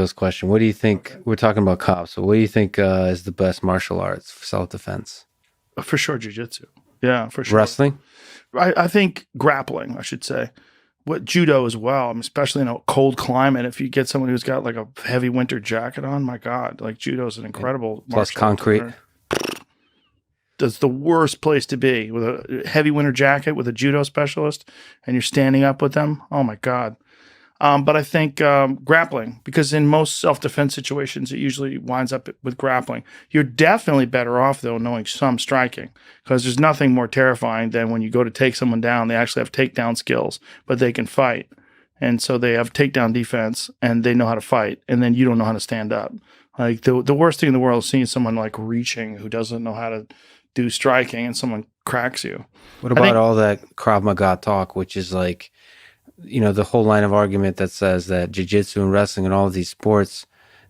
ridiculous question. What do you think? We're talking about cops. So what do you think is the best martial arts for self-defense? For sure, jiu-jitsu. Yeah, for sure. Wrestling? I think grappling, I should say. What judo as well, especially in a cold climate. If you get someone who's got like a heavy winter jacket on, my God, like judo is an incredible plus concrete. That's the worst place to be, with a heavy winter jacket with a judo specialist, and you're standing up with them. Oh my God. But I think grappling, because in most self-defense situations, it usually winds up with grappling. You're definitely better off, though, knowing some striking, because there's nothing more terrifying than when you go to take someone down, they actually have takedown skills, but they can fight. And so they have takedown defense, and they know how to fight, and then you don't know how to stand up. Like the worst thing in the world is seeing someone like reaching who doesn't know how to do striking, and someone cracks you. What about all that Krav Maga talk, which is like, you know, the whole line of argument that says that jiu-jitsu and wrestling and all of these sports,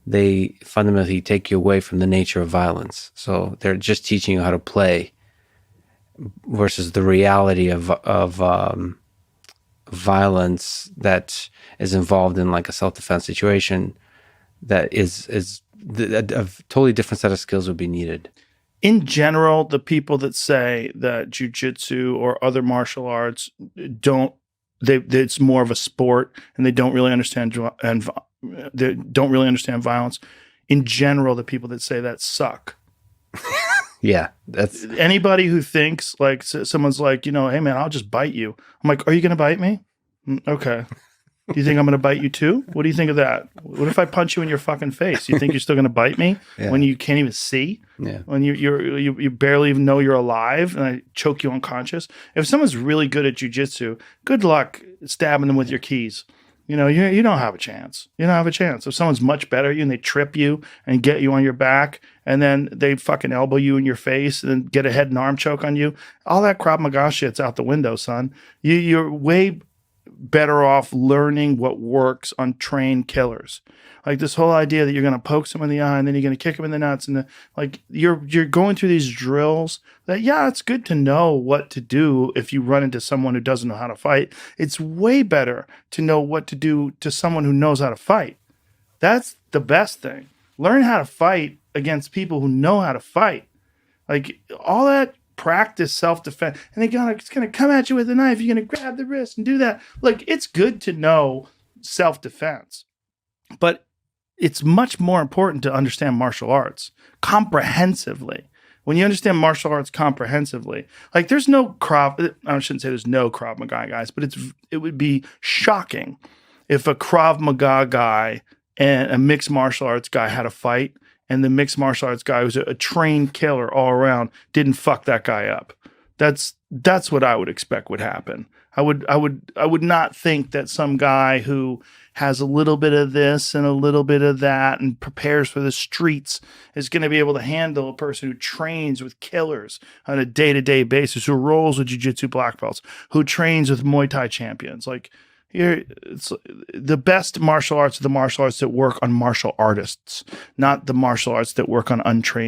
they fundamentally take you away from the nature of violence. So they're just teaching you how to play versus the reality of violence that is involved in like a self-defense situation that is a totally different set of skills would be needed. In general, the people that say that jiu-jitsu or other martial arts it's more of a sport and they don't really understand violence. In general, the people that say that suck. Yeah, that's anybody who thinks like someone's like, you know, hey man, I'll just bite you. I'm like, are you going to bite me? Okay. Do you think I'm going to bite you too? What do you think of that? What if I punch you in your fucking face? You think you're still going to bite me when you can't even see? Yeah. When you barely even know you're alive and I choke you unconscious? If someone's really good at jujitsu, good luck stabbing them with your keys. You know, you don't have a chance. You don't have a chance. If someone's much better at you and they trip you and get you on your back and then they fucking elbow you in your face and then get a head and arm choke on you, all that Krav Maga shit's out the window, son. You're way better off learning what works on trained killers. Like this whole idea that you're going to poke someone in the eye and then you're going to kick him in the nuts, and you're going through these drills that, yeah, it's good to know what to do if you run into someone who doesn't know how to fight. It's way better to know what to do to someone who knows how to fight. That's the best thing. Learn how to fight against people who know how to fight. Like all that practice self-defense, and it's going to come at you with a knife. You're going to grab the wrist and do that. Like, it's good to know self-defense, but it's much more important to understand martial arts comprehensively. When you understand martial arts comprehensively, like I shouldn't say there's no Krav Maga guys, but it would be shocking if a Krav Maga guy and a mixed martial arts guy had a fight, and the mixed martial arts guy who's a trained killer all around didn't fuck that guy up. That's what I would expect would happen. I would not think that some guy who has a little bit of this and a little bit of that and prepares for the streets is going to be able to handle a person who trains with killers on a day-to-day basis, who rolls with jiu-jitsu black belts, who trains with Muay Thai champions. Like, it's the best martial arts are the martial arts that work on martial artists, not the martial arts that work on untrained